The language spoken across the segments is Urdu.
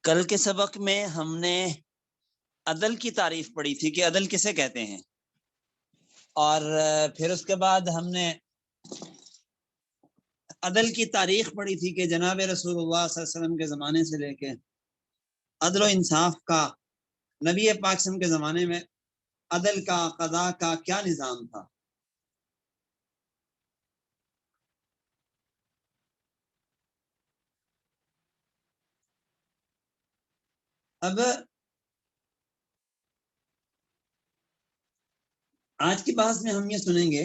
کل کے سبق میں ہم نے عدل کی تعریف پڑھی تھی کہ عدل کسے کہتے ہیں، اور پھر اس کے بعد ہم نے عدل کی تاریخ پڑھی تھی کہ جناب رسول اللہ صلی اللہ علیہ وسلم کے زمانے سے لے کے عدل و انصاف کا نبی پاک صلی اللہ علیہ وسلم کے زمانے میں عدل کا قضاء کا کیا نظام تھا۔ اب آج کی بات میں ہم یہ سنیں گے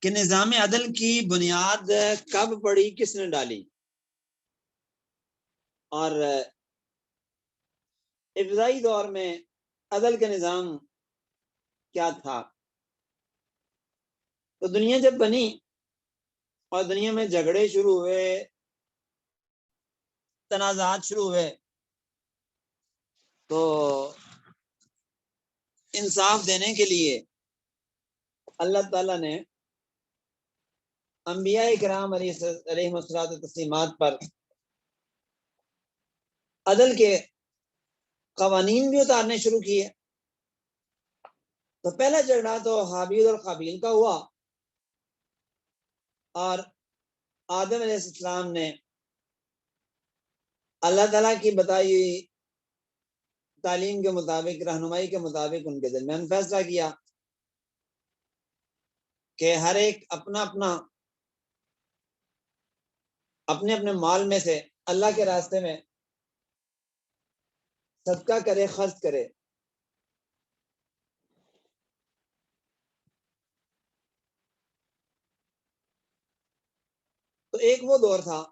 کہ نظام عدل کی بنیاد کب پڑی، کس نے ڈالی، اور ابتدائی دور میں عدل کا نظام کیا تھا۔ تو دنیا جب بنی اور دنیا میں جھگڑے شروع ہوئے، تنازعات شروع ہوئے، تو انصاف دینے کے لیے اللہ تعالیٰ نے انبیاء کرام علیہ الصلوۃ والتسلیمات پر عدل کے قوانین بھی اتارنے شروع کیے۔ تو پہلا جھگڑا تو حابیل اور قابیل کا ہوا، اور آدم علیہ السلام نے اللہ تعالیٰ کی بتائی ہوئی تعلیم کے مطابق، رہنمائی کے مطابق ان کے درمیان فیصلہ کیا کہ ہر ایک اپنا اپنا اپنے اپنے مال میں سے اللہ کے راستے میں صدقہ کرے، خرچ کرے۔ تو ایک وہ دور تھا۔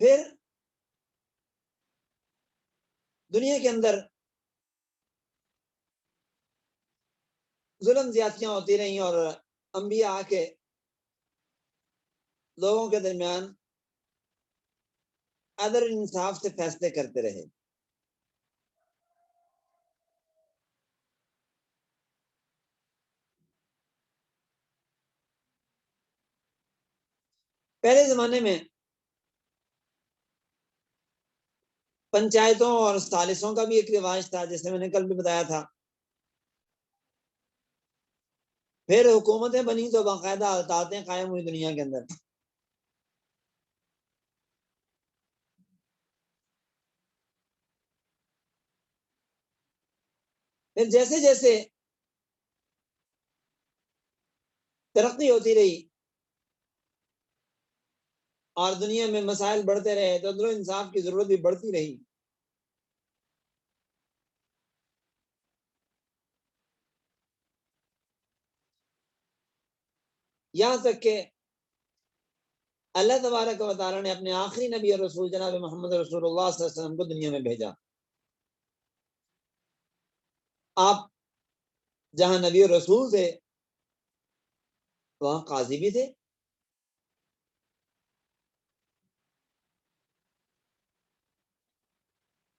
پھر دنیا کے اندر ظلم زیادتیاں ہوتی رہیں، اور انبیاء آ کے لوگوں کے درمیان عدل انصاف سے فیصلے کرتے رہے۔ پہلے زمانے میں پنچایتوں اور ثالثوں کا بھی ایک رواج تھا، جیسے میں نے کل بھی بتایا تھا۔ پھر حکومتیں بنی تو باقاعدہ عدالتیں قائم ہوئی دنیا کے اندر۔ پھر جیسے جیسے ترقی ہوتی رہی اور دنیا میں مسائل بڑھتے رہے، تو عدل و انصاف کی ضرورت بھی بڑھتی رہی۔ یہاں تک کہ اللہ تبارک و تعالیٰ نے اپنے آخری نبی اور رسول جناب محمد رسول اللہ صلی اللہ علیہ وسلم کو دنیا میں بھیجا۔ آپ جہاں نبی اور رسول تھے وہاں قاضی بھی تھے۔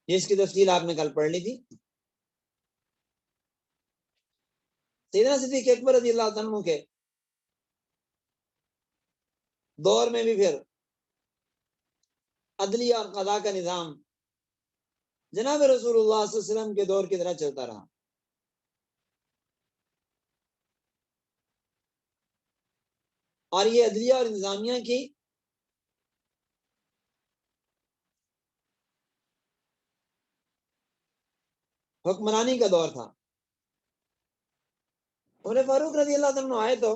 جس کی تفصیل آپ نے کل پڑھ لی تھی۔ سیدنا صدیق اکبر رضی اللہ عنہ کے دور میں بھی پھر عدلیہ اور قضاء کا نظام جناب رسول اللہ صلی اللہ علیہ وسلم کے دور کی طرح چلتا رہا۔ اور یہ عدلیہ اور انتظامیہ کی حکمرانی کا دور تھا۔ عمر فاروق رضی اللہ عنہ آئے تو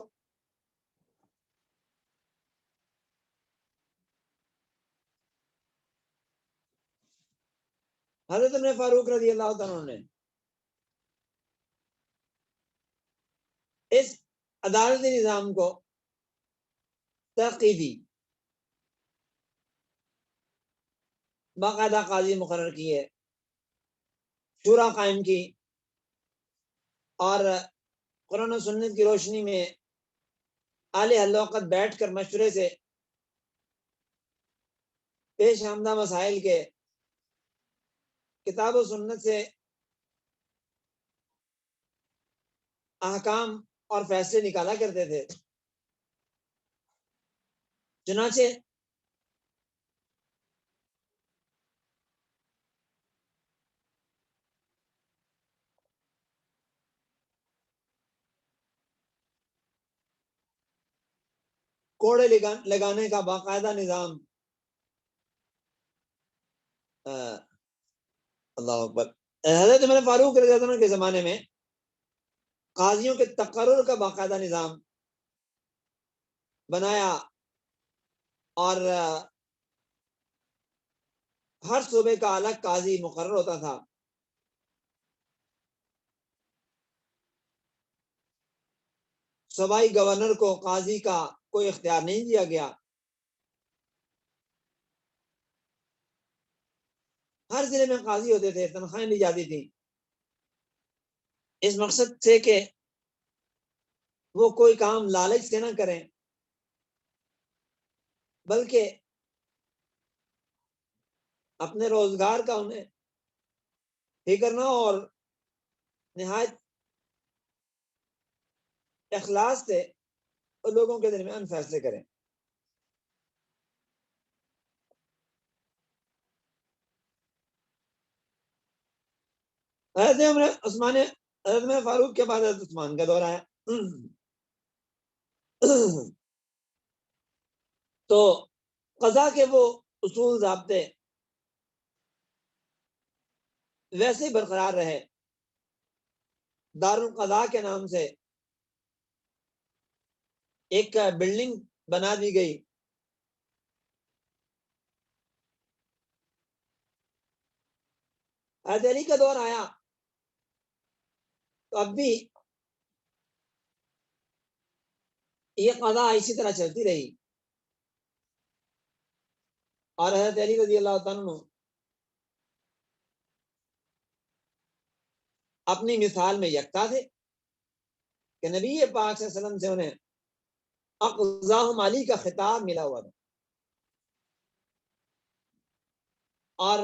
حضرت عمر فاروق رضی اللہ عنہ نے اس عدالتی نظام کو ترقی دی، باقاعدہ قاضی مقرر کیے، شورا قائم کی، اور قرآن و سنت کی روشنی میں اعلی حل وقت بیٹھ کر مشورے سے پیش آمدہ مسائل کے کتاب و سنت سے احکام اور فیصلے نکالا کرتے تھے۔ چنانچہ کوڑے لگانے کا باقاعدہ نظام اللہ اکبر، حضرت عمر فاروق رضی اللہ عنہ کے زمانے میں قاضیوں کے تقرر کا باقاعدہ نظام بنایا، اور ہر صوبے کا الگ قاضی مقرر ہوتا تھا۔ صوبائی گورنر کو قاضی کا کوئی اختیار نہیں دیا گیا، ہر ضلع میں قاضی ہوتے تھے، تنخواہیں لی جاتی تھیں، اس مقصد سے کہ وہ کوئی کام لالچ سے نہ کریں، بلکہ اپنے روزگار کا انہیں فکر نہ ہو اور نہایت اخلاص سے لوگوں کے درمیان فیصلے کریں۔ حضرت عمر فاروق کے بعد حضرت عثمان کا دور آیا تو قضا کے وہ اصول ضابطے ویسے ہی برقرار رہے۔ دارالقضاء کے نام سے ایک بلڈنگ بنا دی گئی، حضرت علی کا دور آیا تو اب بھی یہ قضا اسی طرح چلتی رہی، اور حضرت علی رضی اللہ تعالیٰ عنہ اپنی مثال میں یکتا تھے کہ نبی پاک صلی اللہ علیہ وسلم سے انہیں اقضاہم علی کا خطاب ملا ہوا تھا، اور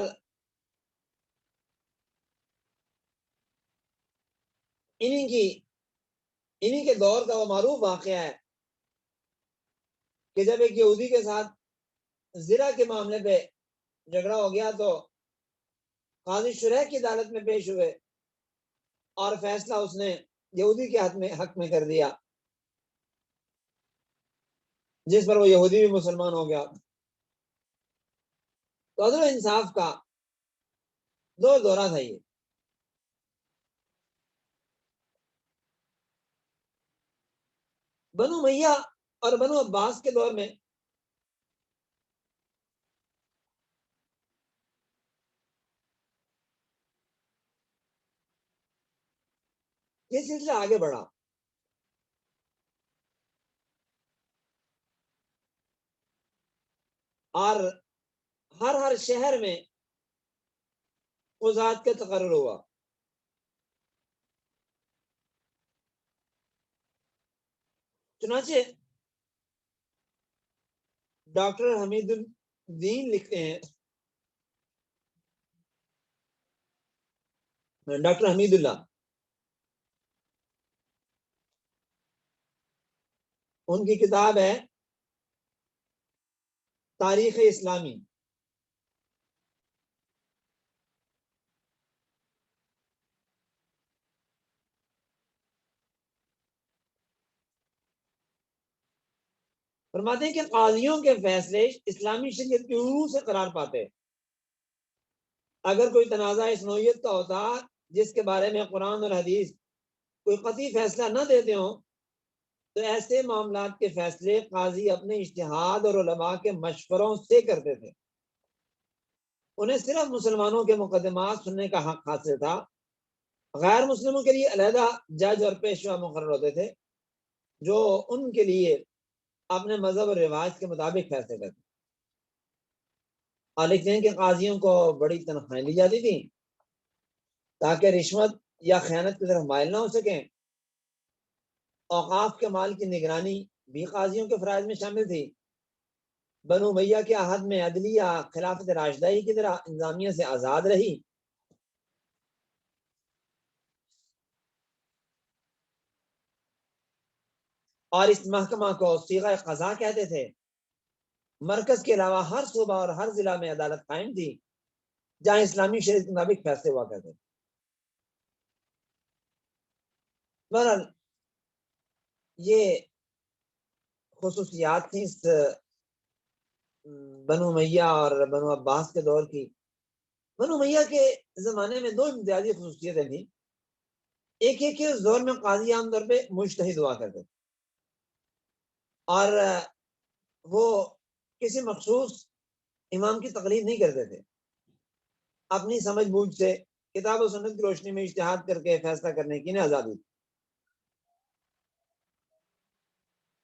انہی کے دور کا وہ معروف واقعہ ہے کہ جب ایک یہودی کے ساتھ زرہ کے معاملے پہ جھگڑا ہو گیا تو قاضی شریح کی عدالت میں پیش ہوئے اور فیصلہ اس نے یہودی کے حق میں کر دیا، جس پر وہ یہودی بھی مسلمان ہو گیا۔ تو عدل و انصاف کا دورہ تھا یہ۔ بنو امیہ اور بنو عباس کے دور میں یہ سلسلہ آگے بڑھا، اور ہر شہر میں قضات کا تقرر ہوا۔ چنانچہ ڈاکٹر حمید الدین لکھتے ہیں، ڈاکٹر حمید اللہ، ان کی کتاب ہے تاریخ اسلامی، فرماتے ہیں کہ قاضیوں کے فیصلے اسلامی شریعت کی روح سے قرار پاتے۔ اگر کوئی تنازع اس نوعیت کا ہوتا جس کے بارے میں قرآن اور حدیث کوئی قطعی فیصلہ نہ دیتے ہوں تو ایسے معاملات کے فیصلے قاضی اپنے اجتہاد اور علماء کے مشوروں سے کرتے تھے۔ انہیں صرف مسلمانوں کے مقدمات سننے کا حق حاصل تھا، غیر مسلموں کے لیے علیحدہ جج اور پیشوا مقرر ہوتے تھے جو ان کے لیے اپنے مذہب اور رواج کے مطابق فیصلے کرتے۔ اور لکھتے ہیں کہ قاضیوں کو بڑی تنخواہیں لی جاتی تھیں تاکہ رشوت یا خیانت کی طرف مائل نہ ہو سکیں، اوقاف کے مال کی نگرانی بھی قاضیوں کے فرائض میں شامل تھی۔ بنو امیہ کے عہد میں عدلیہ خلافت راشدہ کی طرح انتظامیہ سے آزاد رہی۔ اور اس محکمہ کو صیغہ قضا کہتے تھے۔ مرکز کے علاوہ ہر صوبہ اور ہر ضلع میں عدالت قائم تھی جہاں اسلامی شریعت کے مطابق فیصلے ہوا کرتے تھے۔ بہرحال یہ خصوصیات تھیں اس بنو امیہ اور بنو عباس کے دور کی۔ بنو امیہ کے زمانے میں دو امتیازی خصوصیتیں تھیں۔ ایک ہے کہ اس دور میں قاضی عام طور پہ مجتہد ہوا کرتے تھے اور وہ کسی مخصوص امام کی تقلید نہیں کرتے تھے، اپنی سمجھ بوجھ سے کتاب و سنت کی روشنی میں اجتہاد کر کے فیصلہ کرنے کی انہیں آزادی تھی۔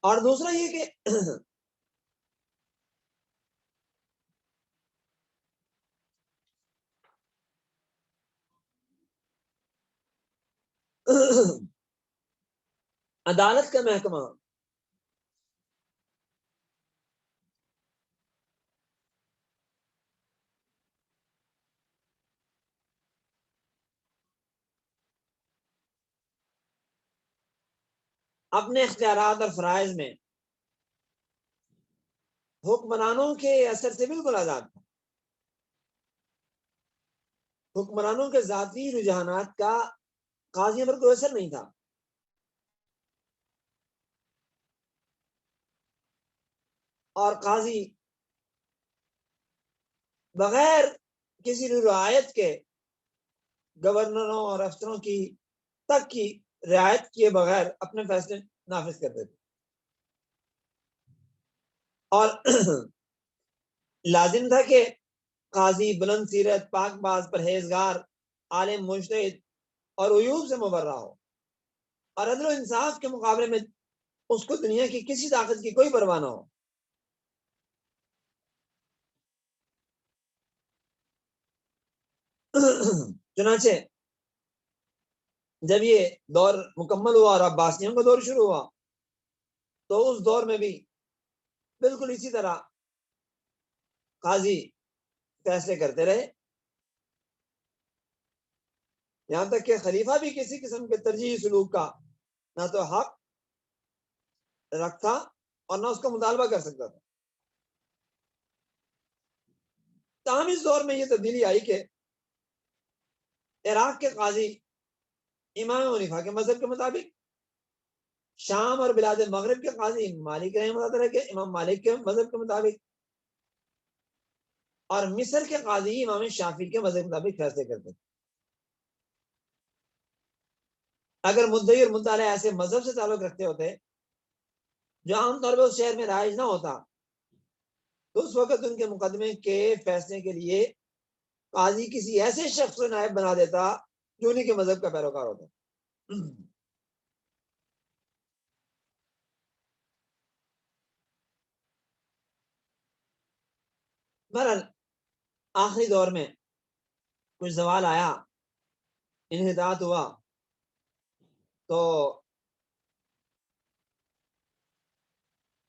اور دوسرا یہ کہ عدالت کا محکمہ اپنے اختیارات اور فرائض میں حکمرانوں کے اثر سے بالکل آزاد تھا۔ حکمرانوں کے ذاتی رجحانات کا قاضیوں پر کوئی اثر نہیں تھا۔ اور قاضی بغیر کسی رعایت کے گورنروں اور افسروں کی تک کی رعایت کیے بغیر اپنے فیصلے نافذ کرتے تھے۔ اور لازم تھا کہ قاضی بلند سیرت، پاک باز، پرہیزگار، عالم، مجتہد اور عیوب سے مبرہ ہو، اور عدل و انصاف کے مقابلے میں اس کو دنیا کی کسی طاقت کی کوئی پرواہ نہ ہو۔ چنانچہ جب یہ دور مکمل ہوا اور عباسیوں کا دور شروع ہوا تو اس دور میں بھی بالکل اسی طرح قاضی فیصلے کرتے رہے، یہاں تک کہ خلیفہ بھی کسی قسم کے ترجیحی سلوک کا نہ تو حق رکھتا اور نہ اس کا مطالبہ کر سکتا تھا۔ تاہم اس دور میں یہ تبدیلی آئی کہ عراق کے قاضی امام حنیفہ کے مذہب کے مطابق، شام اور بلاد مغرب کے قاضی مالک رحمہ اللہ تعالیٰ کے امام مالک کے مذہب کے مطابق، اور مصر کے قاضی امام شافعی کے مذہب کے مطابق فیصلے کرتے تھے۔ اگر مدعی اور مدعا ایسے مذہب سے تعلق رکھتے ہوتے جو عام طور پر اس شہر میں رائج نہ ہوتا تو اس وقت ان کے مقدمے کے فیصلے کے لیے قاضی کسی ایسے شخص کو نائب بنا دیتا جو انہیں کے مذہب کا پیروکار ہوتا۔ بہرحال آخری دور میں کچھ زوال آیا، انحطاط ہوا، تو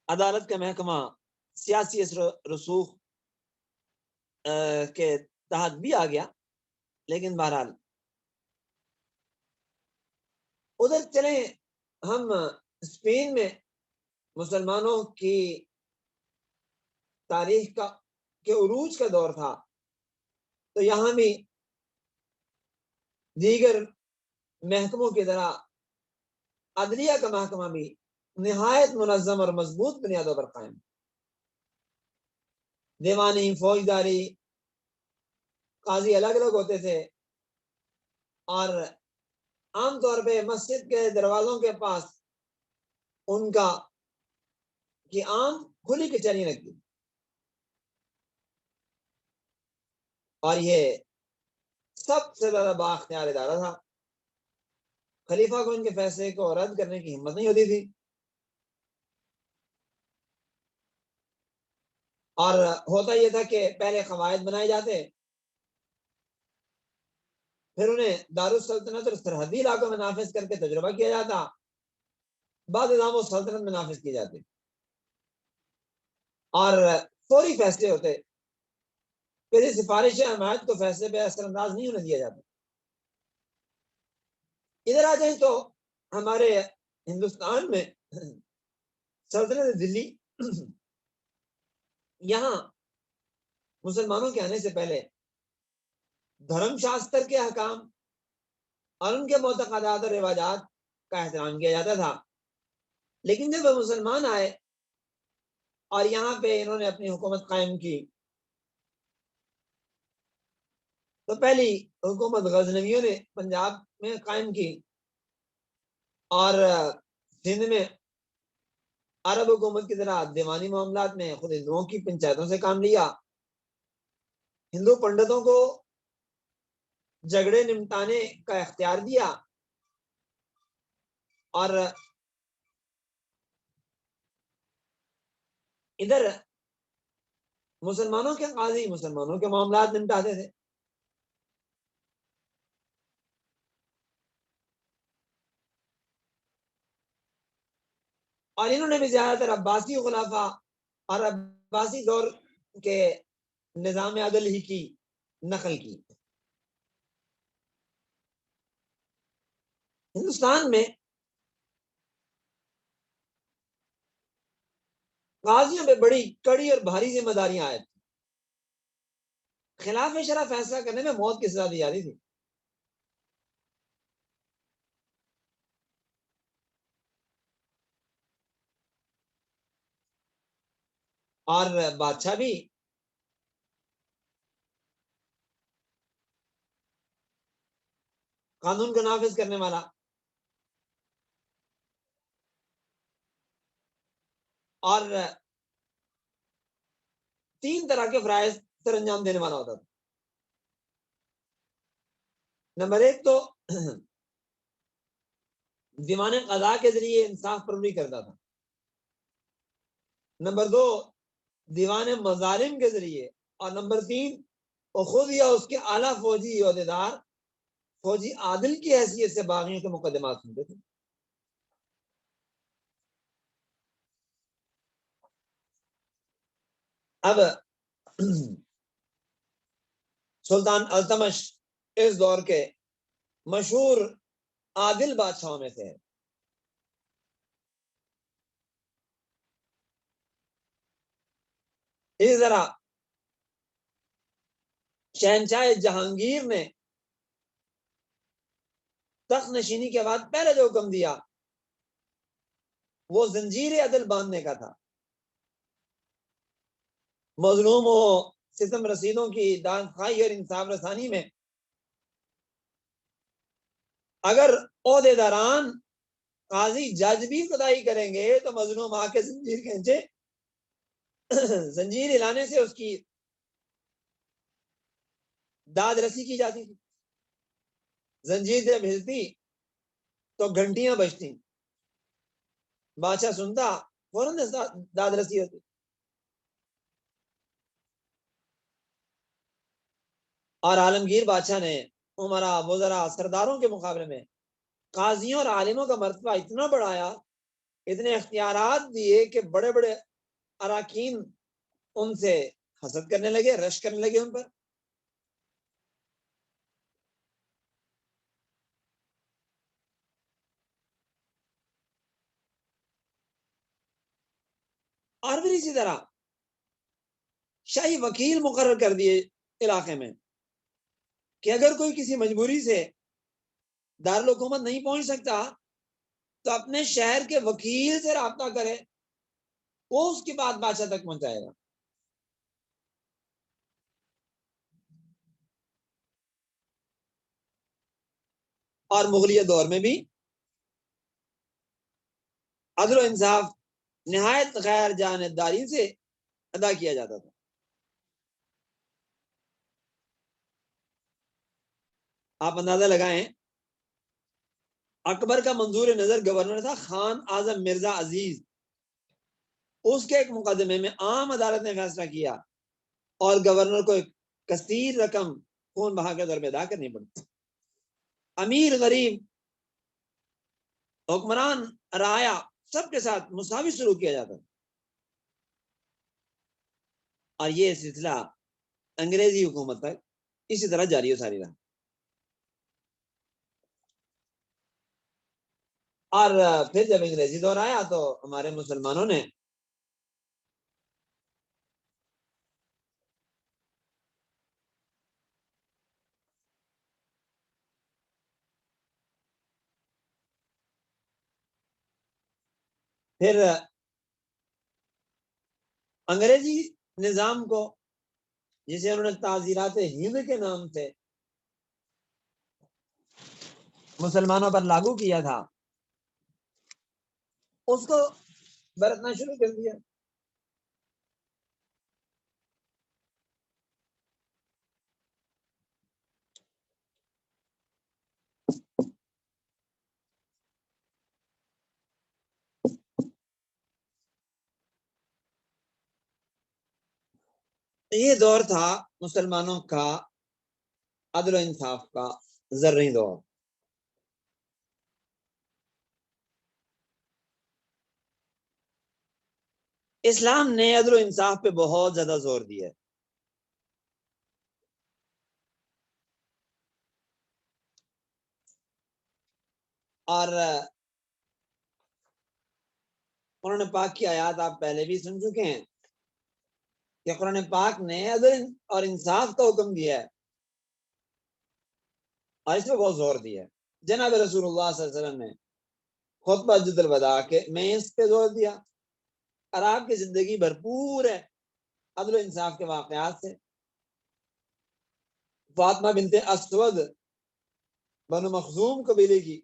عدالت کا محکمہ سیاسی اثر و رسوخ کے تحت بھی آ گیا۔ لیکن بہرحال ادھر چلیں، ہم اسپین میں مسلمانوں کی تاریخ کا کے عروج کا دور تھا، تو یہاں بھی دیگر محکموں کی طرح عدلیہ کا محکمہ بھی نہایت منظم اور مضبوط بنیادوں پر قائم۔ دیوانی، فوجداری، قاضی الگ الگ ہوتے تھے، اور عام طور پہ مسجد کے دروازوں کے پاس ان کا کی عام کھلی کچہری لگتی، اور یہ سب سے زیادہ بااختیار ادارہ تھا۔ خلیفہ کو ان کے فیصلے کو رد کرنے کی ہمت نہیں ہوتی تھی، اور ہوتا یہ تھا کہ پہلے قواعد بنائے جاتے، پھر انہیں دارالسلطنت اور سرحدی علاقوں میں نافذ کر کے تجربہ کیا جاتا، بعض نظام و سلطنت میں نافذ کی جاتی اور فوری فیصلے ہوتے، کسی سفارش حمایت کو فیصلے پہ اثر انداز نہیں ہونے دیا جاتا۔ ادھر آ جائیں تو ہمارے ہندوستان میں سلطنت دلی، یہاں مسلمانوں کے آنے سے پہلے دھرم شاستر کے احکام اور ان کے معتقدات اور رواجات کا احترام کیا جاتا تھا، لیکن جب وہ مسلمان آئے اور یہاں پہ انہوں نے اپنی حکومت قائم کی تو پہلی حکومت غزنویوں نے پنجاب میں قائم کی اور سندھ میں عرب حکومت کی طرح دیوانی معاملات میں خود ہندوؤں کی پنچایتوں سے کام لیا۔ ہندو پنڈتوں کو جھگڑے نمٹانے کا اختیار دیا اور ادھر مسلمانوں کے قاضی مسلمانوں کے معاملات نمٹاتے تھے۔ اور انہوں نے بھی زیادہ تر عباسی خلافہ اور عباسی دور کے نظام عدل ہی کی نقل کی۔ ہندوستان میں قاضیوں پہ بڑی کڑی اور بھاری ذمہ داریاں آئے تھیں۔ خلاف شرع فیصلہ کرنے میں موت کی سزا دی جاتی تھی۔ اور بادشاہ بھی قانون کو نافذ کرنے والا اور 3 طرح کے فرائض سر انجام دینے والا ہوتا تھا۔ نمبر 1 تو دیوان قضاء کے ذریعے انصاف پروری کرتا تھا۔ نمبر 2 دیوان مظالم کے ذریعے، اور نمبر 3 وہ خود یا اس کے اعلیٰ فوجی عہدیدار فوجی عادل کی حیثیت سے باغیوں کے مقدمات سنتے تھے۔ اب سلطان التمش اس دور کے مشہور عادل بادشاہوں میں سے ہے۔ اسی طرح شہنشاہ جہانگیر نے تخت نشینی کے بعد پہلے جو حکم دیا وہ زنجیر عدل باندھنے کا تھا۔ مظلوم و ستم رسیدوں کی دانخواہی اور انصاف رسانی میں اگر عہدے داران قاضی جج بھی خدائی کریں گے تو مظلوم آ کے زنجیر کھینچے، زنجیر ہلانے سے اس کی داد رسی کی جاتی تھی۔ زنجیر جب ہلتی تو گھنٹیاں بجتی، بادشاہ سنتا، فوراً داد رسی ہوتی۔ اور عالمگیر بادشاہ نے عمرا وزراء سرداروں کے مقابلے میں قاضیوں اور عالموں کا مرتبہ اتنا بڑھایا، اتنے اختیارات دیے کہ بڑے بڑے اراکین ان سے حسد کرنے لگے، رش کرنے لگے ان پر۔ اور پھر اسی طرح شاہی وکیل مقرر کر دیے علاقے میں کہ اگر کوئی کسی مجبوری سے دارالحکومت نہیں پہنچ سکتا تو اپنے شہر کے وکیل سے رابطہ کرے، وہ اس کی بات بادشاہ تک پہنچائے گا۔ اور مغلیہ دور میں بھی عدل و انصاف نہایت غیر جانبداری سے ادا کیا جاتا تھا۔ آپ اندازہ لگائیں، اکبر کا منظور نظر گورنر تھا خان اعظم مرزا عزیز، اس کے ایک مقدمے میں عام عدالت نے فیصلہ کیا اور گورنر کو ایک کثیر رقم خون بہا کے طور پہ ادا کرنی پڑتی۔ امیر غریب حکمران رایا سب کے ساتھ مساوی سلوک کیا جاتا ہے. اور یہ سلسلہ انگریزی حکومت تک اسی طرح جاری و ساری رہا. اور پھر جب انگریزی دور آیا تو ہمارے مسلمانوں نے پھر انگریزی نظام کو، جسے انہوں نے تعزیرات ہند کے نام سے مسلمانوں پر لاگو کیا تھا، اس کو برتنا شروع کر دیا. یہ دور تھا مسلمانوں کا عدل و انصاف کا زرعی دور. اسلام نے عدل و انصاف پہ بہت زیادہ زور دیا ہے. اور قرآن پاک کی آیات آپ پہلے بھی سن چکے ہیں کہ قرآن پاک نے عدل اور انصاف کا حکم دیا ہے اور اس پہ بہت زور دیا ہے. جناب رسول اللہ صلی اللہ علیہ وسلم نے خطبہ حجۃ الوداع کے میں اس پہ زور دیا، اور آپ کی زندگی بھرپور ہے عدل و انصاف کے واقعات سے. فاطمہ بنت اسود بنو مخزوم قبیلے کی،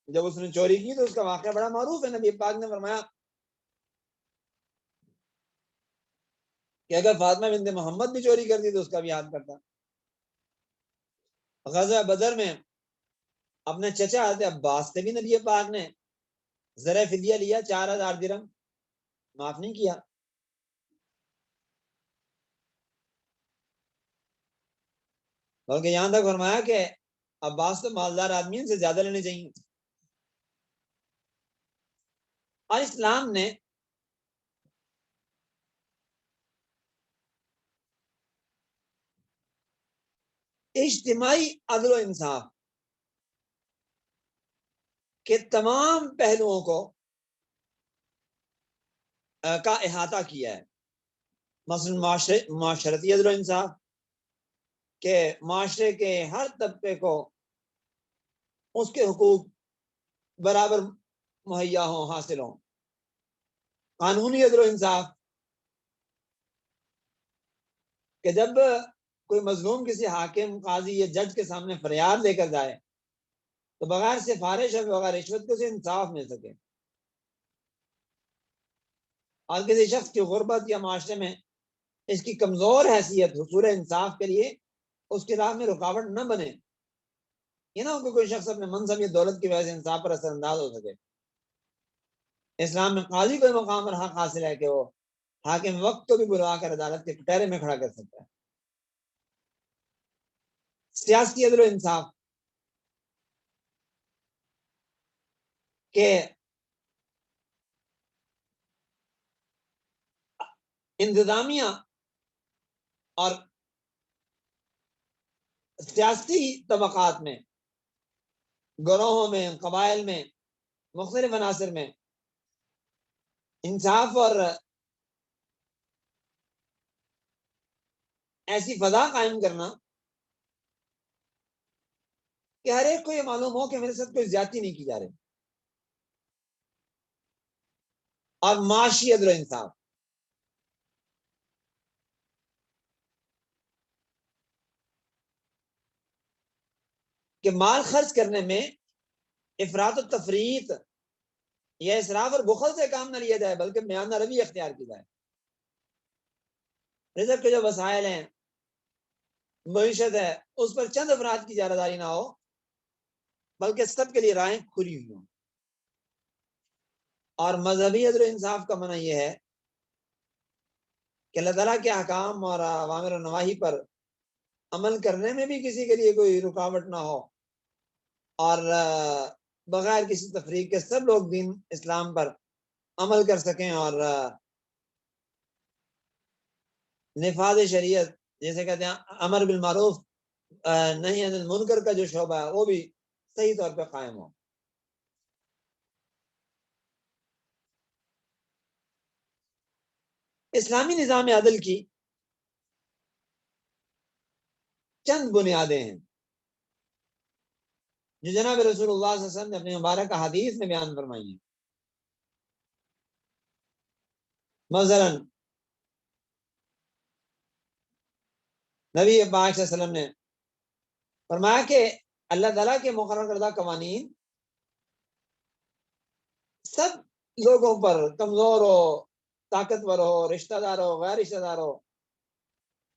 جب اس نے چوری کی تو اس کا واقعہ بڑا معروف ہے. نبی پاک نے فرمایا کہ اگر فاطمہ بنت محمد بھی چوری کرتی تو اس کا بھی ہاتھ کرتا. غزوہ بدر میں اپنے چچا حضرت عباس سے بھی نبی پاک نے زرع فدیہ لیا، 4000 درہم، معاف نہیں کیا. بلکہ یہاں تک فرمایا کہ عباس تو مالدار آدمی سے زیادہ لینے چاہیے. اور اسلام نے اجتماعی عدل و انصاف کے تمام پہلوؤں کو کا احاطہ کیا ہے. مثلا معاشرتی عدل و انصاف کہ معاشرے کے ہر طبقے کو اس کے حقوق برابر مہیا ہوں، حاصل ہوں. قانونی عدل و انصاف کہ جب کوئی مظلوم کسی حاکم، قاضی یا جج کے سامنے فریاد لے کر جائے تو بغیر سفارش اور بغیر رشوت کے اسے انصاف مل سکے. اور کسی شخص کی غربت یا معاشرے میں اس کی کمزور حیثیت حصول انصاف کے لیے اس کی راہ میں رکاوٹ نہ بنے. یہ نہ ہو کہ کوئی شخص اپنے منصب یا دولت کی وجہ سے انصاف پر اثر انداز ہو سکے. اسلام میں قاضی کو مقام پر حق حاصل ہے کہ وہ حاکم وقت کو بھی بلوا کر عدالت کے کٹہرے میں کھڑا کر سکتا ہے. سیاسی عدل و انصاف کہ انتظامیہ اور سیاسی طبقات میں، گروہوں میں، قبائل میں، مختلف عناصر میں انصاف اور ایسی فضا قائم کرنا کہ ہر ایک کو یہ معلوم ہو کہ میرے ساتھ کوئی زیادتی نہیں کی جا رہی. اور معاشی عدل و انصاف کہ مال خرچ کرنے میں افراط و تفریط یا اسراف اور بخل سے کام نہ لیا جائے بلکہ میانہ روی اختیار کی جائے. رزق کے جو وسائل ہیں، معیشت ہے، اس پر چند افراد کی جارحداری نہ ہو بلکہ سب کے لیے راہیں کھلی ہوئی ہوں. اور مذہبی عدل و انصاف کا معنی یہ ہے کہ اللہ تعالیٰ کے احکام اور اوامر و نواہی پر عمل کرنے میں بھی کسی کے لیے کوئی رکاوٹ نہ ہو، اور بغیر کسی تفریق کے سب لوگ دین اسلام پر عمل کر سکیں اور نفاذ شریعت جیسے کہتے ہیں امر بالمعروف نہی عن المنکر کا جو شعبہ ہے وہ بھی صحیح طور پہ قائم ہو. اسلامی نظام عدل کی چند بنیادیں ہیں جو جناب رسول اللہ صلی اللہ علیہ وسلم نے اپنی مبارک حدیث میں بیان فرمائی ہیں. مثلا نبی پاک صلی اللہ علیہ وسلم نے فرمایا کہ اللہ تعالیٰ کے مقرر کردہ قوانین سب لوگوں پر کمزور ہو طاقتور ہو رشتہ دار ہو غیر رشتہ دار ہو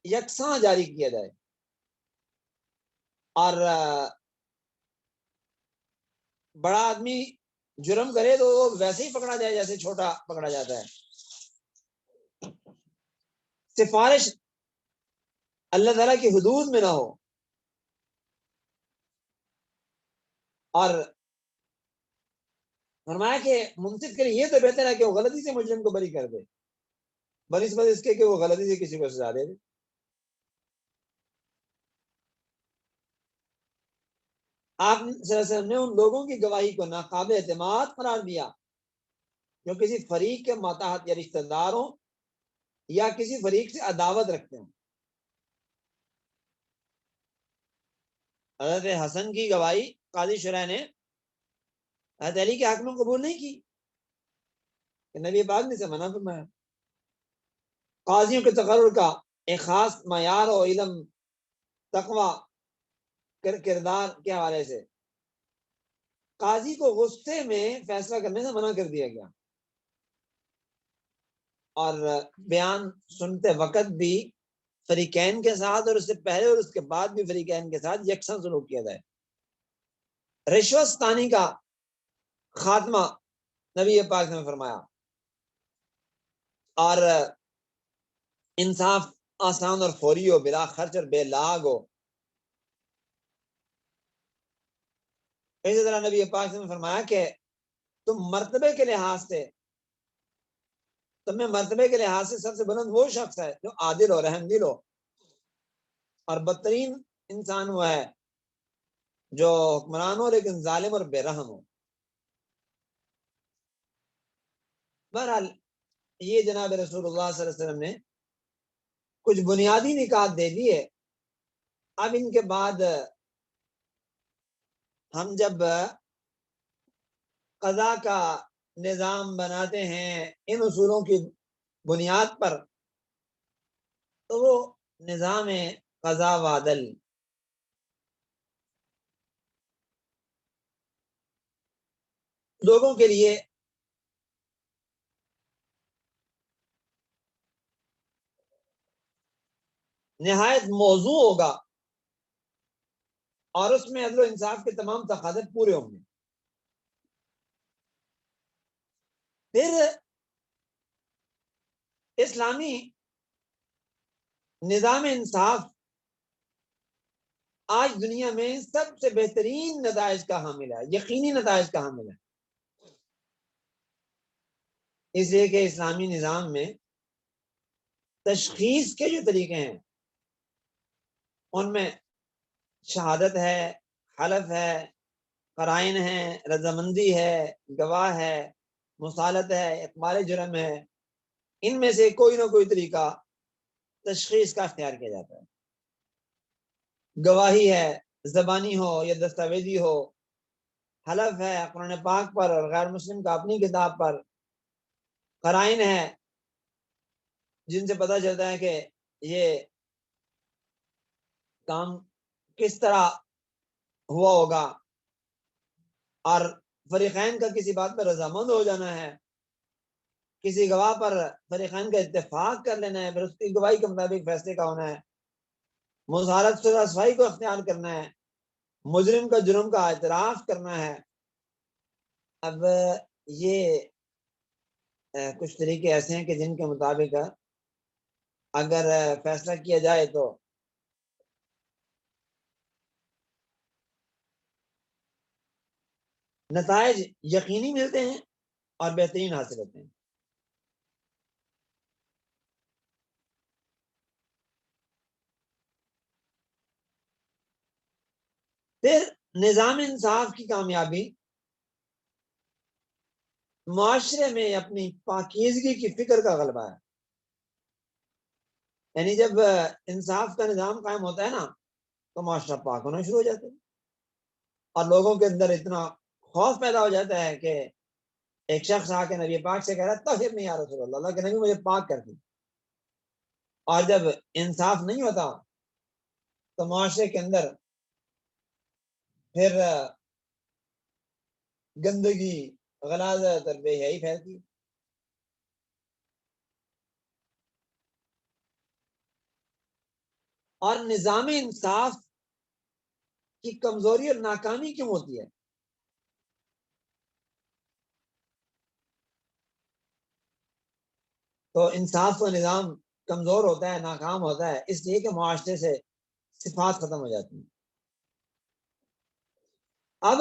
یکساں جاری کیا جائے اور بڑا آدمی جرم کرے تو وہ ویسے ہی پکڑا جائے جیسے چھوٹا پکڑا جاتا ہے. سفارش اللہ تعالیٰ کی حدود میں نہ ہو اور فرمایا کہ منصف کے لیے یہ تو بہتر ہے کہ وہ غلطی سے مجرم کو بری کر دے بنسبت اس کے کہ وہ غلطی سے کسی کو سزا دے. آپ صلی اللہ علیہ وسلم نے ان لوگوں کی گواہی کو ناقابل اعتماد قرار دیا جو کسی فریق کے ماتحت یا رشتہ دار ہوں یا کسی فریق سے عداوت رکھتے ہوں. حضرت حسن کی گواہی قاضی شرح نے حضرت علی کے حق میں قبول نہیں کی کہ نبی پاک نے سے منع فرمایا. قاضیوں کے تقرر کا ایک خاص معیار و علم تقوی کردار کے حوالے سے قاضی کو غصے میں فیصلہ کرنے سے منع کر دیا گیا اور بیان سنتے وقت بھی فریقین کے ساتھ اور اس سے پہلے اور اس کے بعد بھی فریقین کے ساتھ یکساں سلوک کیا جائے. رشوت ستانی کا خاتمہ نبی پاک نے فرمایا اور انصاف آسان اور فوری ہو بلا خرچ اور بے لاگ ہو. اسی طرح نبی پاک نے فرمایا کہ تم مرتبے کے لحاظ سے تمہیں مرتبے کے لحاظ سے سب سے بلند وہ شخص ہے جو عادل ہو رحم دل ہو اور بدترین انسان وہ ہے جو حکمران ہو لیکن ظالم اور بے رحم ہو. بہرحال یہ جناب رسول اللہ صلی اللہ علیہ وسلم نے کچھ بنیادی نکات دے دیے. اب ان کے بعد ہم جب قضا کا نظام بناتے ہیں ان اصولوں کی بنیاد پر تو وہ نظام قضا و عدل لوگوں کے لیے نہایت موضوع ہوگا اور اس میں عدل و انصاف کے تمام تقاضے پورے ہوں گے. پھر اسلامی نظام انصاف آج دنیا میں سب سے بہترین نتائج کا حامل ہے یقینی نتائج کا حامل ہے. اس لیے کہ اسلامی نظام میں تشخیص کے جو طریقے ہیں ان میں شہادت ہے حلف ہے قرائن ہے رضامندی ہے گواہ ہے مصالحت ہے اقبال جرم ہے. ان میں سے کوئی نہ کوئی طریقہ تشخیص کا اختیار کیا جاتا ہے. گواہی ہے زبانی ہو یا دستاویزی ہو حلف ہے قرآن پاک پر اور غیر مسلم کا اپنی کتاب پر. قرائن ہے جن سے پتہ چلتا ہے کہ یہ کام کس طرح ہوا ہوگا اور فریقین کا کسی بات پر رضامند ہو جانا ہے کسی گواہ پر فریقین کا اتفاق کر لینا ہے پھر اس کی گواہی کے مطابق فیصلے کا ہونا ہے. مظاہرت سے رسوائی کو اختیار کرنا ہے مجرم کا جرم کا اعتراف کرنا ہے. اب یہ کچھ طریقے ایسے ہیں کہ جن کے مطابق اگر فیصلہ کیا جائے تو نتائج یقینی ملتے ہیں اور بہترین حاصل ہوتے ہیں. پھر نظام انصاف کی کامیابی معاشرے میں اپنی پاکیزگی کی فکر کا غلبہ ہے. یعنی جب انصاف کا نظام قائم ہوتا ہے نا تو معاشرہ پاک ہونا شروع ہو جاتا ہے اور لوگوں کے اندر اتنا خوف پیدا ہو جاتا ہے کہ ایک شخص آ کے نبی پاک سے کہہ رہا ہے طاہر نہیں یا رسول اللہ, اللہ کے نبی مجھے پاک کر دی. اور جب انصاف نہیں ہوتا تو معاشرے کے اندر پھر گندگی, غلاظت اور بے حیائی پھیلتی. اور نظام انصاف کی کمزوری اور ناکامی کیوں ہوتی ہے؟ تو انصاف کا نظام کمزور ہوتا ہے, ناکام ہوتا ہے اس لیے کہ معاشرے سے صفات ختم ہو جاتی ہیں. اب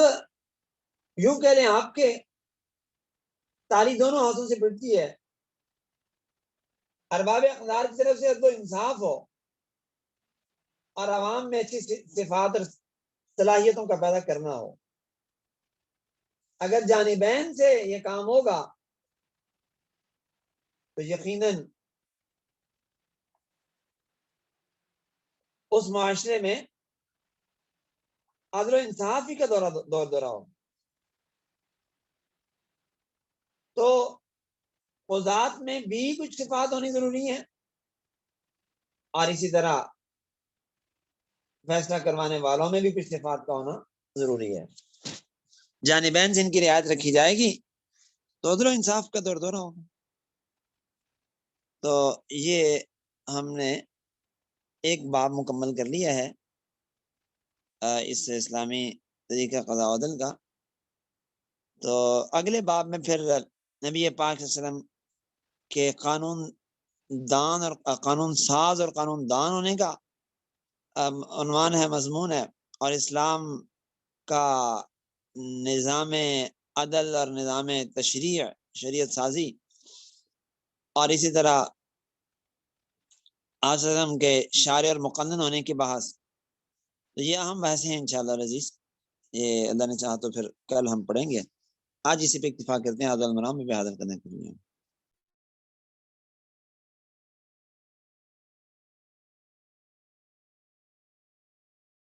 یوں کہہ لیں آپ کے تالی دونوں ہاتھوں سے پڑتی ہے, ارباب اقدار کی طرف سے تو انصاف ہو اور عوام میں اچھی صفات اور صلاحیتوں کا پیدا کرنا ہو. اگر جانبین سے یہ کام ہوگا تو یقیناً اس معاشرے میں عدل و انصاف ہی کا دورہ ہو. تو قضات میں بھی کچھ صفات ہونی ضروری ہے اور اسی طرح فیصلہ کروانے والوں میں بھی کچھ صفات کا ہونا ضروری ہے. جانبین سے ان کی رعایت رکھی جائے گی تو عدل و انصاف کا دورہ ہوگا. تو یہ ہم نے ایک باب مکمل کر لیا ہے اس اسلامی طریقہ قضاء و عدل کا. تو اگلے باب میں پھر نبی پاک صلی اللہ علیہ وسلم کے قانون دان اور قانون ساز اور قانون دان ہونے کا عنوان ہے, مضمون ہے, اور اسلام کا نظام عدل اور نظام تشریع, شریعت سازی, اور اسی طرح آپ صلی اللہ علیہ وسلم کے شارع اور مقنن ہونے کی بحث. تو یہ اہم بحث ہیں انشاءاللہ العزیز, یہ اللہ نے چاہا تو پھر کل ہم پڑھیں گے. آج اسی پہ اکتفا کرتے ہیں. عدل المرام میں بحاضر کرنے کے لیے